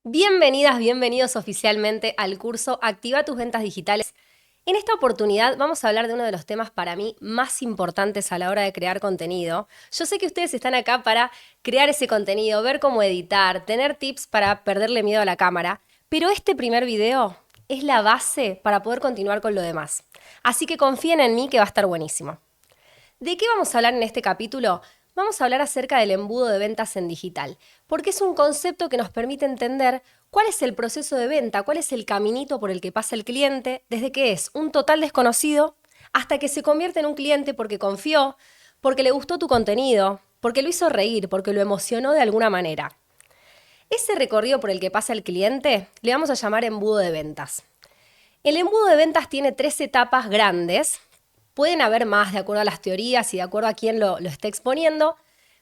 Bienvenidas, bienvenidos oficialmente al curso Activa tus ventas digitales. En esta oportunidad vamos a hablar de uno de los temas para mí más importantes a la hora de crear contenido. Yo sé que ustedes están acá para crear ese contenido, ver cómo editar, tener tips para perderle miedo a la cámara, pero este primer video es la base para poder continuar con lo demás. Así que confíen en mí que va a estar buenísimo. ¿De qué vamos a hablar en este capítulo? Vamos a hablar acerca del embudo de ventas en digital, porque es un concepto que nos permite entender cuál es el proceso de venta, cuál es el caminito por el que pasa el cliente, desde que es un total desconocido hasta que se convierte en un cliente porque confió, porque le gustó tu contenido, porque lo hizo reír, porque lo emocionó de alguna manera. Ese recorrido por el que pasa el cliente le vamos a llamar embudo de ventas. El embudo de ventas tiene 3 etapas grandes. Pueden haber más de acuerdo a las teorías y de acuerdo a quién lo esté exponiendo,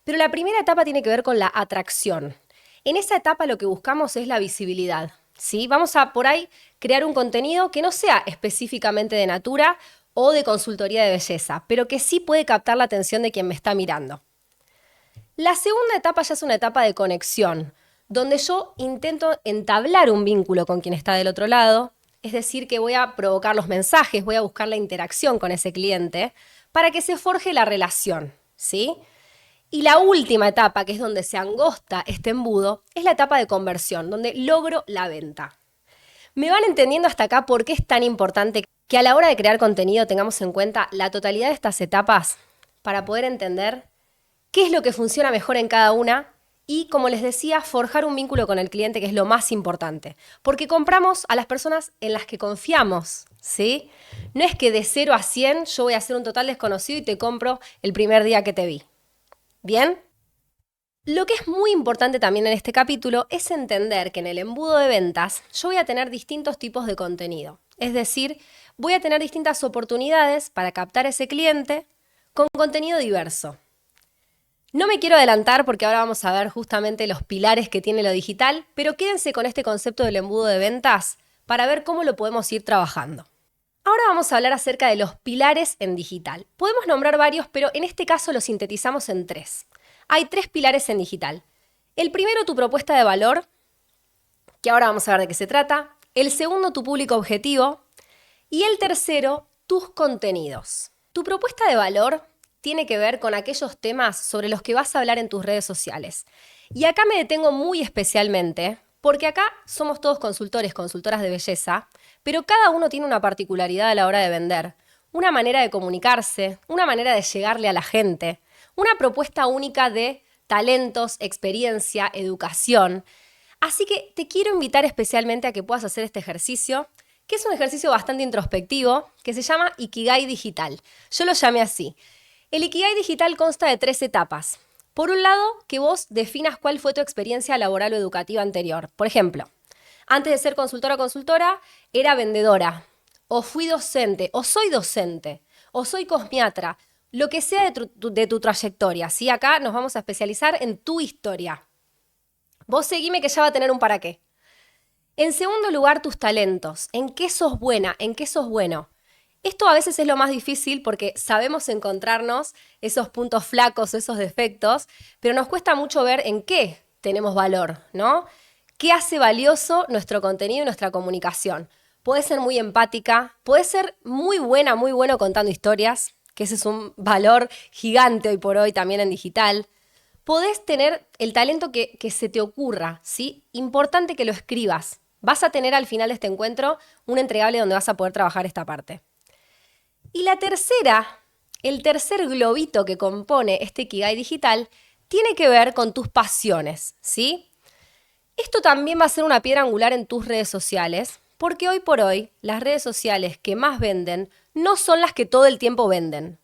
pero la primera etapa tiene que ver con la atracción. En esa etapa lo que buscamos es la visibilidad, ¿sí? Vamos a por ahí crear un contenido que no sea específicamente de Natura o de consultoría de belleza, pero que sí puede captar la atención de quien me está mirando. La segunda etapa ya es una etapa de conexión, donde yo intento entablar un vínculo con quien está del otro lado, es decir, que voy a provocar los mensajes, voy a buscar la interacción con ese cliente para que se forje la relación, ¿sí? Y la última etapa, que es donde se angosta este embudo, es la etapa de conversión, donde logro la venta. ¿Me van entendiendo hasta acá por qué es tan importante que a la hora de crear contenido tengamos en cuenta la totalidad de estas etapas para poder entender qué es lo que funciona mejor en cada una y, como les decía, forjar un vínculo con el cliente, que es lo más importante? Porque compramos a las personas en las que confiamos, ¿sí? No es que de 0 a 100 yo voy a ser un total desconocido y te compro el primer día que te vi. ¿Bien? Lo que es muy importante también en este capítulo es entender que en el embudo de ventas yo voy a tener distintos tipos de contenido. Es decir, voy a tener distintas oportunidades para captar a ese cliente con contenido diverso. No me quiero adelantar porque ahora vamos a ver justamente los pilares que tiene lo digital, pero quédense con este concepto del embudo de ventas para ver cómo lo podemos ir trabajando. Ahora vamos a hablar acerca de los pilares en digital. Podemos nombrar varios, pero en este caso los sintetizamos en 3. Hay 3 pilares en digital. El primero, tu propuesta de valor, que ahora vamos a ver de qué se trata. El segundo, tu público objetivo. Y el tercero, tus contenidos. Tu propuesta de valor tiene que ver con aquellos temas sobre los que vas a hablar en tus redes sociales. Y acá me detengo muy especialmente, porque acá somos todos consultores, consultoras de belleza, pero cada uno tiene una particularidad a la hora de vender, una manera de comunicarse, una manera de llegarle a la gente, una propuesta única de talentos, experiencia, educación. Así que te quiero invitar especialmente a que puedas hacer este ejercicio, que es un ejercicio bastante introspectivo, que se llama Ikigai Digital. Yo lo llamé así. El Ikigai Digital consta de 3 etapas. Por un lado, que vos definas cuál fue tu experiencia laboral o educativa anterior. Por ejemplo, antes de ser consultora o consultora, era vendedora, o fui docente, o soy cosmiatra, lo que sea de tu trayectoria. ¿Sí? Acá nos vamos a especializar en tu historia. Vos seguime que ya va a tener un para qué. En segundo lugar, tus talentos. ¿En qué sos buena? ¿En qué sos bueno? Esto a veces es lo más difícil porque sabemos encontrarnos esos puntos flacos, esos defectos, pero nos cuesta mucho ver en qué tenemos valor, ¿no? ¿Qué hace valioso nuestro contenido y nuestra comunicación? Puede ser muy empática, puede ser muy buena, muy bueno contando historias, que ese es un valor gigante hoy por hoy también en digital. Podés tener el talento que se te ocurra, ¿sí? Importante que lo escribas. Vas a tener al final de este encuentro un entregable donde vas a poder trabajar esta parte. Y la tercera, el tercer globito que compone este Ikigai digital, tiene que ver con tus pasiones, ¿sí? Esto también va a ser una piedra angular en tus redes sociales, porque hoy por hoy las redes sociales que más venden no son las que todo el tiempo venden.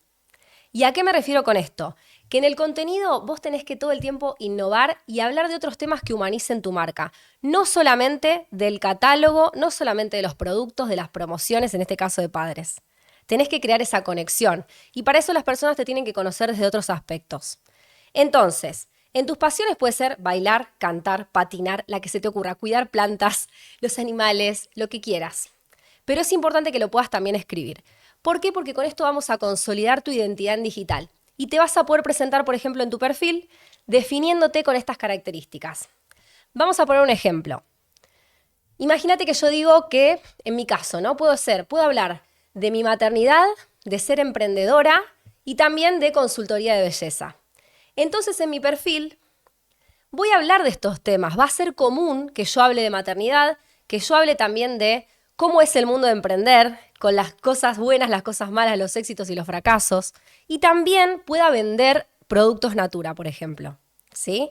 ¿Y a qué me refiero con esto? Que en el contenido vos tenés que todo el tiempo innovar y hablar de otros temas que humanicen tu marca. No solamente del catálogo, no solamente de los productos, de las promociones, en este caso de padres. Tenés que crear esa conexión y para eso las personas te tienen que conocer desde otros aspectos. Entonces, en tus pasiones puede ser bailar, cantar, patinar, la que se te ocurra, cuidar plantas, los animales, lo que quieras. Pero es importante que lo puedas también escribir. ¿Por qué? Porque con esto vamos a consolidar tu identidad en digital y te vas a poder presentar, por ejemplo, en tu perfil, definiéndote con estas características. Vamos a poner un ejemplo. Imagínate que yo digo que, en mi caso, ¿no? Puedo hablar de mi maternidad, de ser emprendedora y también de consultoría de belleza. Entonces, en mi perfil voy a hablar de estos temas. Va a ser común que yo hable de maternidad, que yo hable también de cómo es el mundo de emprender, con las cosas buenas, las cosas malas, los éxitos y los fracasos. Y también pueda vender productos Natura, por ejemplo. ¿Sí?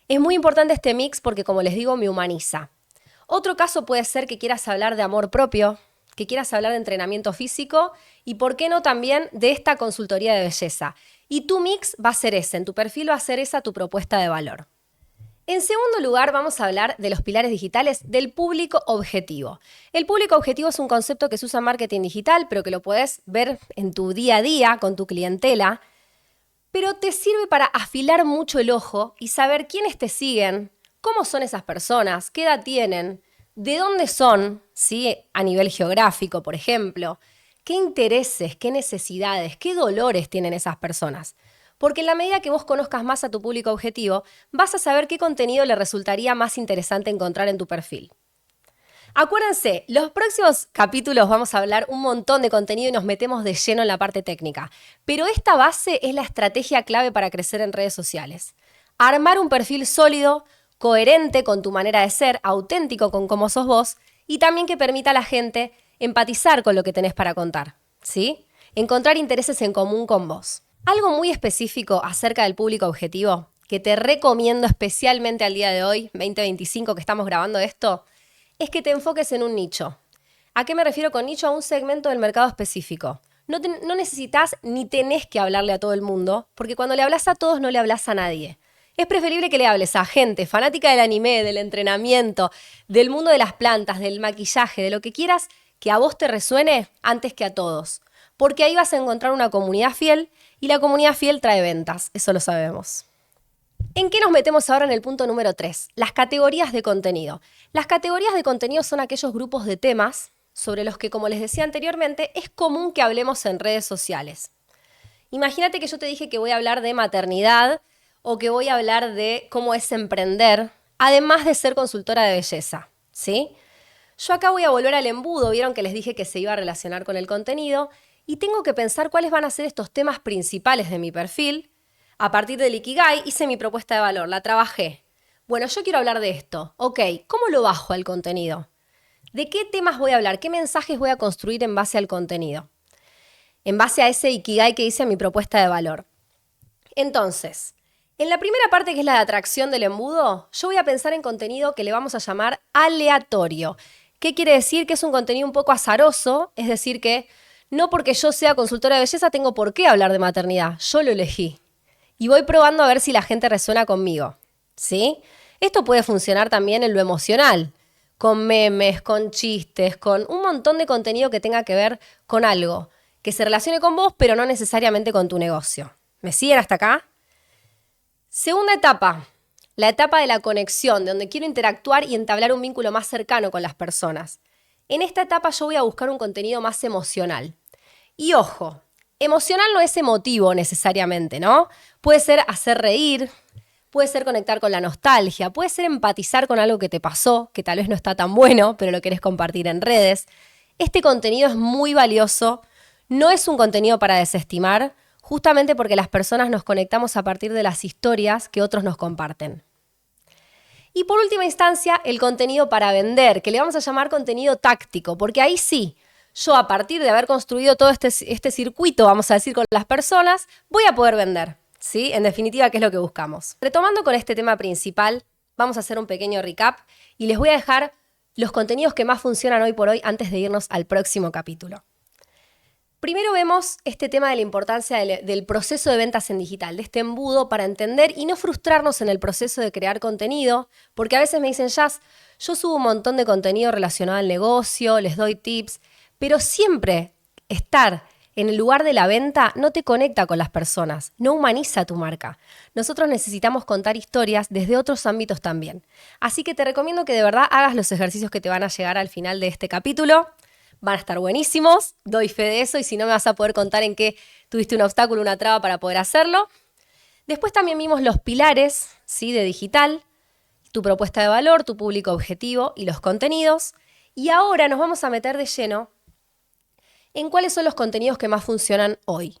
Es muy importante este mix porque, como les digo, me humaniza. Otro caso puede ser que quieras hablar de amor propio, que quieras hablar de entrenamiento físico y, ¿por qué no, también de esta consultoría de belleza? Y tu mix va a ser ese, en tu perfil va a ser esa tu propuesta de valor. En segundo lugar, vamos a hablar de los pilares digitales del público objetivo. El público objetivo es un concepto que se usa en marketing digital, pero que lo puedes ver en tu día a día con tu clientela, pero te sirve para afilar mucho el ojo y saber quiénes te siguen, cómo son esas personas, qué edad tienen, de dónde son, ¿sí? A nivel geográfico, por ejemplo, qué intereses, qué necesidades, qué dolores tienen esas personas. Porque en la medida que vos conozcas más a tu público objetivo, vas a saber qué contenido le resultaría más interesante encontrar en tu perfil. Acuérdense, los próximos capítulos vamos a hablar un montón de contenido y nos metemos de lleno en la parte técnica. Pero esta base es la estrategia clave para crecer en redes sociales. Armar un perfil sólido, coherente con tu manera de ser, auténtico con cómo sos vos y también que permita a la gente empatizar con lo que tenés para contar, ¿sí? Encontrar intereses en común con vos. Algo muy específico acerca del público objetivo que te recomiendo especialmente al día de hoy, 2025 que estamos grabando esto, es que te enfoques en un nicho. ¿A qué me refiero con nicho? A un segmento del mercado específico. No necesitas ni tenés que hablarle a todo el mundo, porque cuando le hablas a todos no le hablas a nadie. Es preferible que le hables a gente fanática del anime, del entrenamiento, del mundo de las plantas, del maquillaje, de lo que quieras, que a vos te resuene antes que a todos. Porque ahí vas a encontrar una comunidad fiel y la comunidad fiel trae ventas, eso lo sabemos. ¿En qué nos metemos ahora en el punto número 3? Las categorías de contenido. Las categorías de contenido son aquellos grupos de temas sobre los que, como les decía anteriormente, es común que hablemos en redes sociales. Imagínate que yo te dije que voy a hablar de maternidad o que voy a hablar de cómo es emprender, además de ser consultora de belleza, ¿sí? Yo acá voy a volver al embudo, vieron que les dije que se iba a relacionar con el contenido, y tengo que pensar cuáles van a ser estos temas principales de mi perfil. A partir del Ikigai hice mi propuesta de valor, la trabajé. Bueno, yo quiero hablar de esto. Ok, ¿cómo lo bajo al contenido? ¿De qué temas voy a hablar? ¿Qué mensajes voy a construir en base al contenido? En base a ese Ikigai que hice en mi propuesta de valor. Entonces, en la primera parte, que es la de atracción del embudo, yo voy a pensar en contenido que le vamos a llamar aleatorio. ¿Qué quiere decir? Que es un contenido un poco azaroso, es decir que no porque yo sea consultora de belleza tengo por qué hablar de maternidad, yo lo elegí. Y voy probando a ver si la gente resuena conmigo, ¿sí? Esto puede funcionar también en lo emocional, con memes, con chistes, con un montón de contenido que tenga que ver con algo que se relacione con vos, pero no necesariamente con tu negocio. ¿Me siguen hasta acá? Segunda etapa, la etapa de la conexión, de donde quiero interactuar y entablar un vínculo más cercano con las personas. En esta etapa yo voy a buscar un contenido más emocional. Y ojo, emocional no es emotivo necesariamente, ¿no? Puede ser hacer reír, puede ser conectar con la nostalgia, puede ser empatizar con algo que te pasó, que tal vez no está tan bueno, pero lo querés compartir en redes. Este contenido es muy valioso, no es un contenido para desestimar, justamente porque las personas nos conectamos a partir de las historias que otros nos comparten. Y por última instancia, el contenido para vender, que le vamos a llamar contenido táctico, porque ahí sí, yo a partir de haber construido todo este circuito, vamos a decir, con las personas, voy a poder vender, ¿sí? En definitiva, ¿qué es lo que buscamos? Retomando con este tema principal, vamos a hacer un pequeño recap y les voy a dejar los contenidos que más funcionan hoy por hoy antes de irnos al próximo capítulo. Primero vemos este tema de la importancia del proceso de ventas en digital, de este embudo para entender y no frustrarnos en el proceso de crear contenido, porque a veces me dicen, Jazz, yo subo un montón de contenido relacionado al negocio, les doy tips, pero siempre estar en el lugar de la venta no te conecta con las personas, no humaniza tu marca. Nosotros necesitamos contar historias desde otros ámbitos también. Así que te recomiendo que de verdad hagas los ejercicios que te van a llegar al final de este capítulo. Van a estar buenísimos, doy fe de eso, y si no me vas a poder contar en qué tuviste un obstáculo, una traba para poder hacerlo. Después también vimos los pilares, ¿sí?, de digital. tu propuesta de valor, tu público objetivo y los contenidos. Y ahora nos vamos a meter de lleno en cuáles son los contenidos que más funcionan hoy.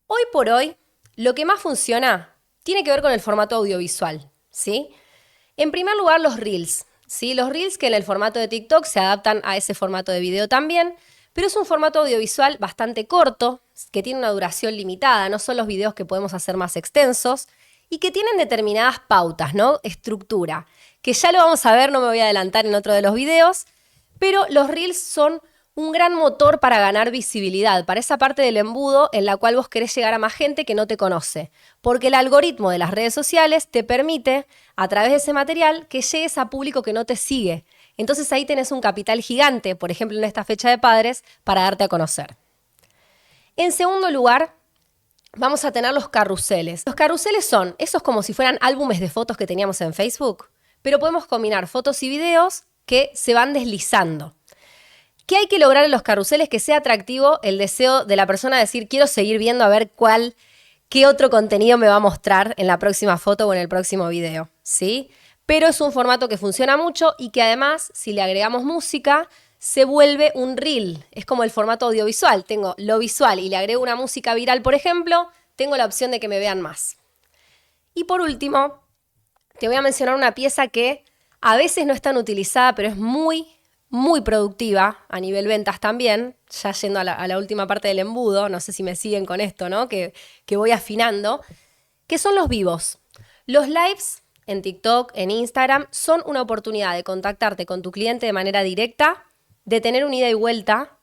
Hoy por hoy, lo que más funciona tiene que ver con el formato audiovisual, ¿sí? En primer lugar, los Reels, ¿sí? Los Reels que en el formato de TikTok se adaptan a ese formato de video también, pero es un formato audiovisual bastante corto, que tiene una duración limitada, no son los videos que podemos hacer más extensos, y que tienen determinadas pautas, ¿no? Estructura, que ya lo vamos a ver, no me voy a adelantar en otro de los videos, pero los Reels son un gran motor para ganar visibilidad, para esa parte del embudo en la cual vos querés llegar a más gente que no te conoce, porque el algoritmo de las redes sociales te permite, a través de ese material, que llegues a público que no te sigue. Entonces ahí tenés un capital gigante, por ejemplo en esta fecha de padres, para darte a conocer. En segundo lugar, vamos a tener los carruseles. Los carruseles son esos como si fueran álbumes de fotos que teníamos en Facebook, pero podemos combinar fotos y videos que se van deslizando. ¿Qué hay que lograr en los carruseles? Que sea atractivo el deseo de la persona de decir, quiero seguir viendo a ver qué otro contenido me va a mostrar en la próxima foto o en el próximo video, ¿sí? Pero es un formato que funciona mucho y que además, si le agregamos música, se vuelve un reel. Es como el formato audiovisual. Tengo lo visual y le agrego una música viral, por ejemplo, tengo la opción de que me vean más. Y por último, te voy a mencionar una pieza que a veces no es tan utilizada, pero es muy productiva a nivel ventas también, ya yendo a la última parte del embudo, no sé si me siguen con esto, ¿no? Que voy afinando, que son los vivos. Los lives en TikTok, en Instagram, son una oportunidad de contactarte con tu cliente de manera directa, de tener un ida y vuelta,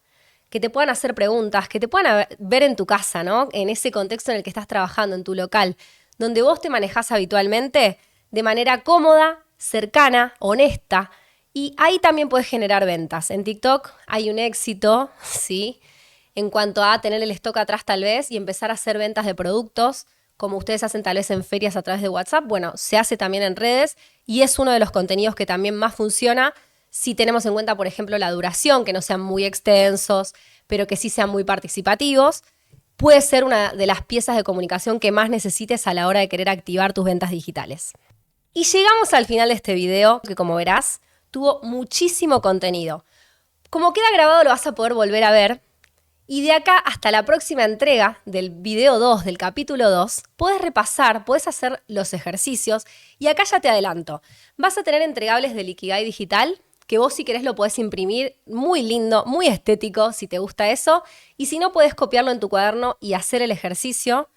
que te puedan hacer preguntas, que te puedan ver en tu casa, ¿no? En ese contexto en el que estás trabajando, en tu local, donde vos te manejás habitualmente de manera cómoda, cercana, honesta. Y ahí también puedes generar ventas. En TikTok hay un éxito, ¿sí? En cuanto a tener el stock atrás tal vez y empezar a hacer ventas de productos, como ustedes hacen tal vez en ferias a través de WhatsApp. Bueno, se hace también en redes y es uno de los contenidos que también más funciona si tenemos en cuenta, por ejemplo, la duración, que no sean muy extensos, pero que sí sean muy participativos. Puede ser una de las piezas de comunicación que más necesites a la hora de querer activar tus ventas digitales. Y llegamos al final de este video, que como verás, tuvo muchísimo contenido. Como queda grabado lo vas a poder volver a ver. Y de acá hasta la próxima entrega del video 2, del capítulo 2, puedes repasar, puedes hacer los ejercicios. Y acá ya te adelanto, vas a tener entregables del Ikigai Digital, que vos si querés lo podés imprimir, muy lindo, muy estético, si te gusta eso. Y si no, podés copiarlo en tu cuaderno y hacer el ejercicio.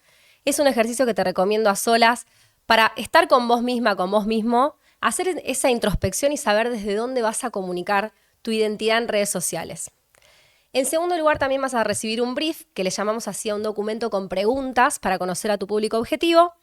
Es un ejercicio que te recomiendo a solas para estar con vos misma, con vos mismo, hacer esa introspección y saber desde dónde vas a comunicar tu identidad en redes sociales. En segundo lugar, también vas a recibir un brief, que le llamamos así a un documento con preguntas para conocer a tu público objetivo.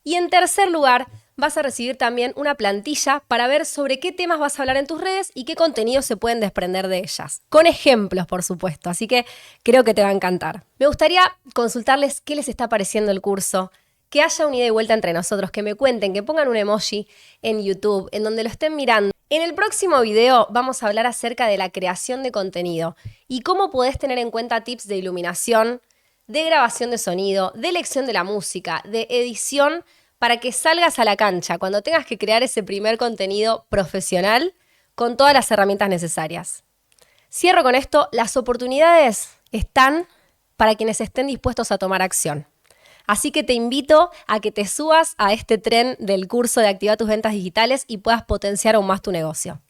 Y en tercer lugar, vas a recibir también una plantilla para ver sobre qué temas vas a hablar en tus redes y qué contenidos se pueden desprender de ellas. Con ejemplos, por supuesto, así que creo que te va a encantar. Me gustaría consultarles qué les está pareciendo el curso, que haya un ida y vuelta entre nosotros, que me cuenten, que pongan un emoji en YouTube, en donde lo estén mirando. En el próximo video vamos a hablar acerca de la creación de contenido y cómo podés tener en cuenta tips de iluminación, de grabación de sonido, de elección de la música, de edición, para que salgas a la cancha cuando tengas que crear ese primer contenido profesional con todas las herramientas necesarias. Cierro con esto, las oportunidades están para quienes estén dispuestos a tomar acción. Así que te invito a que te subas a este tren del curso de Activa tus ventas digitales y puedas potenciar aún más tu negocio.